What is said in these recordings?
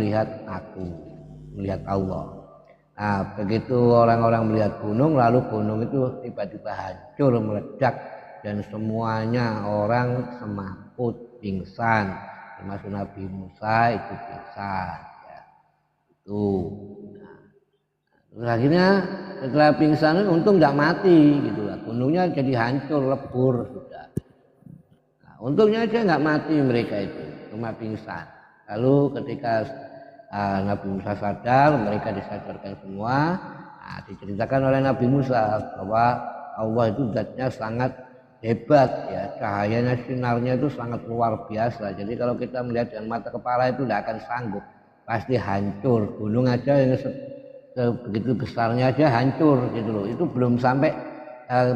melihat aku, melihat Allah. Nah, begitu orang-orang melihat gunung, lalu gunung itu tiba-tiba hancur, meledak, dan semuanya orang semaput, pingsan, termasuk Nabi Musa itu pingsan. Ya, itu. Nah, terus akhirnya setelah pingsan, untung tidak mati, gitu lah. Gunungnya jadi hancur, lebur sudah. Nah, untungnya aja nggak mati mereka itu, cuma pingsan. Lalu ketika Nabi Musa sadar, mereka disadarkan semua. Nah, diceritakan oleh Nabi Musa bahwa Allah itu zatnya sangat hebat, ya, cahayanya, sinarnya itu sangat luar biasa. Jadi kalau kita melihat dengan mata kepala itu tidak akan sanggup, pasti hancur. Gunung aja yang begitu besarnya aja hancur, gitu loh. Itu belum sampai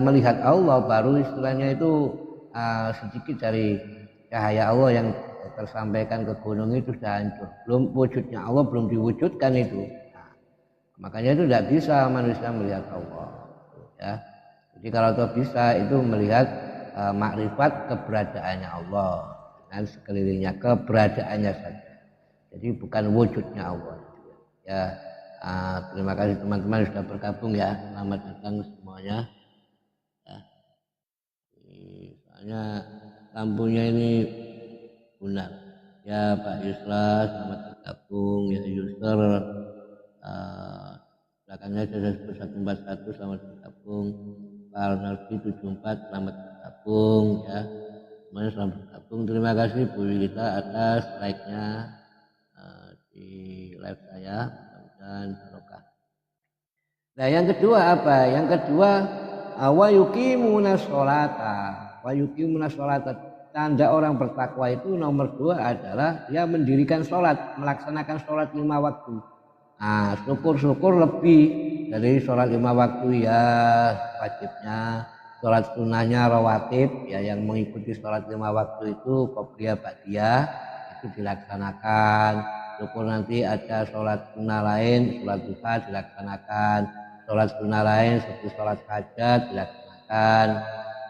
melihat Allah, baru istilahnya itu sedikit dari cahaya Allah yang tersampaikan ke gunung itu sudah hancur. Belum wujudnya Allah belum diwujudkan itu. Nah, makanya itu tidak bisa manusia melihat Allah. Ya. Jadi kalau itu bisa itu melihat makrifat keberadaannya Allah dengan sekelilingnya, keberadaannya saja. Jadi bukan wujudnya Allah. Ya. Terima kasih teman-teman sudah bergabung ya. Selamat datang semuanya. Ya. Soalnya lampunya ini benar. Ya Pak Yusla, selamat bergabung. Ya user belakangnya sudah 141, selamat bergabung. Pak Arnaldi 74, selamat bergabung. Ya, semuanya selamat bergabung. Terima kasih Bu Wilita atas like-nya di live saya. Dan barokah. Nah yang kedua apa? Yang kedua wa yuqimuna sholata. Wa yuqimuna sholata. Tanda orang bertakwa itu nomor 2 adalah dia mendirikan sholat, melaksanakan sholat 5 waktu. Nah, syukur-syukur lebih dari sholat 5 waktu ya wajibnya, sholat sunnahnya rawatib ya yang mengikuti sholat 5 waktu itu qobliyah ba'diyah itu dilaksanakan. Syukur nanti ada sholat sunnah lain, sholat duha dilaksanakan, sholat sunnah lain seperti sholat hajat dilaksanakan,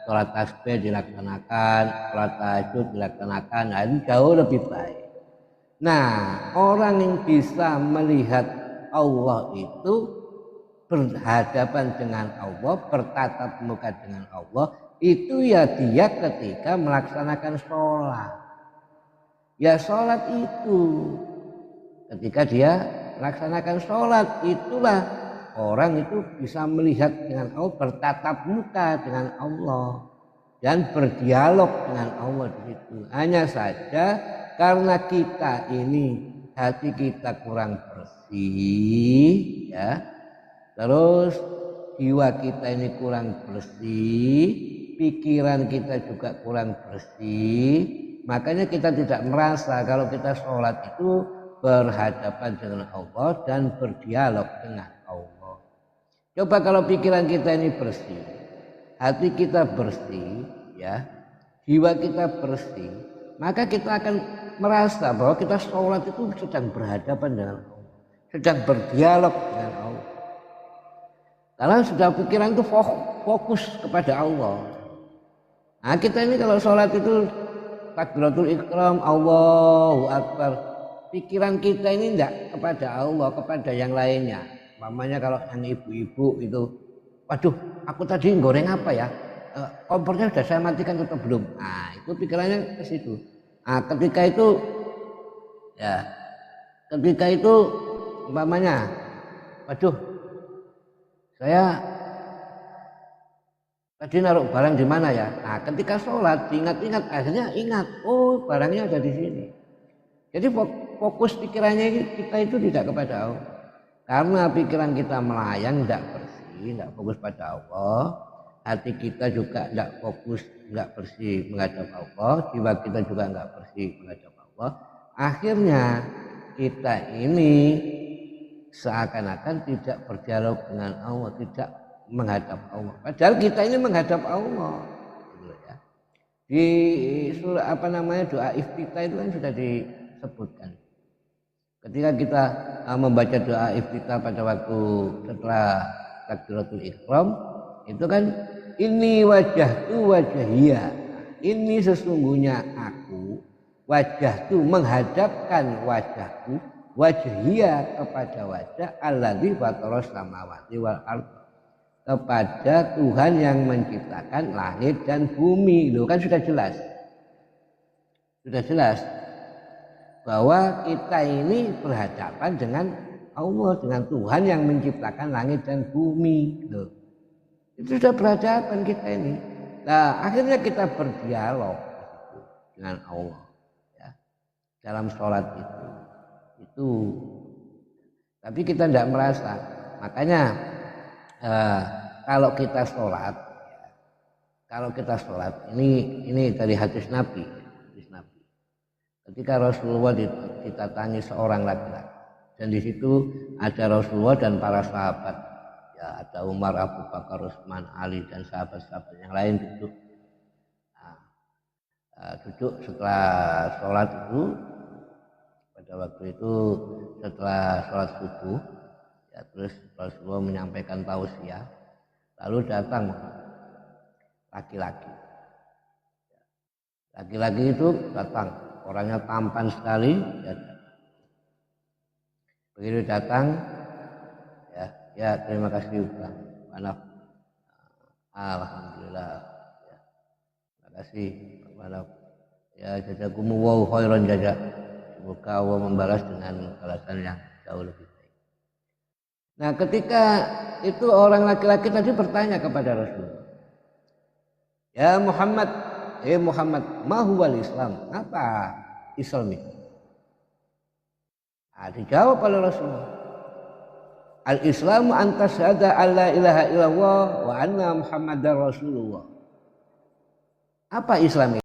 sholat tasbih dilaksanakan, sholat tahajud dilaksanakan. Nah ini jauh lebih baik. Nah orang yang bisa melihat Allah itu berhadapan dengan Allah, bertatap muka dengan Allah, itu ya dia ketika melaksanakan sholat. Ya sholat itu ketika dia melaksanakan sholat itulah orang itu bisa melihat dengan Allah, bertatap muka dengan Allah dan berdialog dengan Allah di situ. Hanya saja karena kita ini hati kita kurang bersih, ya, terus jiwa kita ini kurang bersih, pikiran kita juga kurang bersih, makanya kita tidak merasa kalau kita sholat itu berhadapan dengan Allah dan berdialog dengan Allah. Coba kalau pikiran kita ini bersih, hati kita bersih, ya, jiwa kita bersih, maka kita akan merasa bahwa kita sholat itu sedang berhadapan dengan Allah, sedang berdialog dengan Allah. Karena sudah pikiran itu fokus kepada Allah. Nah kita ini kalau sholat itu takbiratul ihram, Allahu Akbar, pikiran kita ini tidak kepada Allah, kepada yang lainnya. Mamanya kalau yang ibu-ibu itu, waduh aku tadi goreng apa ya, kompornya sudah saya matikan atau belum. Nah itu pikirannya ke situ. Nah ketika itu ya, ketika itu mamanya, waduh saya tadi naruh barang di mana ya. Nah ketika sholat diingat-ingat, akhirnya ingat, oh barangnya ada di sini. Jadi fokus pikirannya kita itu tidak kepada Allah. Karena pikiran kita melayang, tidak bersih, tidak fokus pada Allah. Hati kita juga tidak fokus, tidak bersih menghadap Allah. Jiwa kita juga tidak bersih menghadap Allah. Akhirnya kita ini seakan-akan tidak berdialog dengan Allah, tidak menghadap Allah. Padahal kita ini menghadap Allah. Di surah doa iftitah itu kan sudah disebutkan. Ketika kita membaca doa iftitah pada waktu setelah takbiratul ihram itu kan ini wajahtu wajahiyah, ini sesungguhnya aku, wajahtu menghadapkan wajahku, wajhiya kepada wajah alladzi fataras samawati wal ardh, kepada Tuhan yang menciptakan langit dan bumi. Loh, kan sudah jelas bahwa kita ini berhadapan dengan Allah, dengan Tuhan yang menciptakan langit dan bumi. Loh, itu sudah berhadapan kita ini. Nah, akhirnya kita berdialog dengan Allah ya, dalam sholat itu. Tapi kita tidak merasa. Makanya kalau kita sholat ini dari hadis Nabi. Ketika Rasulullah ditatangi seorang laki-laki, dan di situ ada Rasulullah dan para sahabat, ya ada Umar, Abu Bakar, Utsman, Ali dan sahabat-sahabat yang lain duduk. Duduk setelah sholat itu, pada waktu itu setelah sholat subuh, ya, terus Rasulullah menyampaikan tausiah, lalu datang laki-laki itu datang. Orangnya tampan sekali, ya. Begitu datang, ya terima kasih Pak. Alhamdulillah, ya. Terima kasih Pak. Ya jazakumullahu khairan jazak. Semoga Allah membalas dengan balasan yang jauh lebih baik. Nah, ketika itu orang laki-laki tadi bertanya kepada Rasulullah, ya Muhammad, ma huwal Islam? Apa Islam itu? Dijawab oleh Rasulullah, al-Islamu an tasyhada alla ilaha illallah wa anna Muhammadar Rasulullah. Apa Islam itu?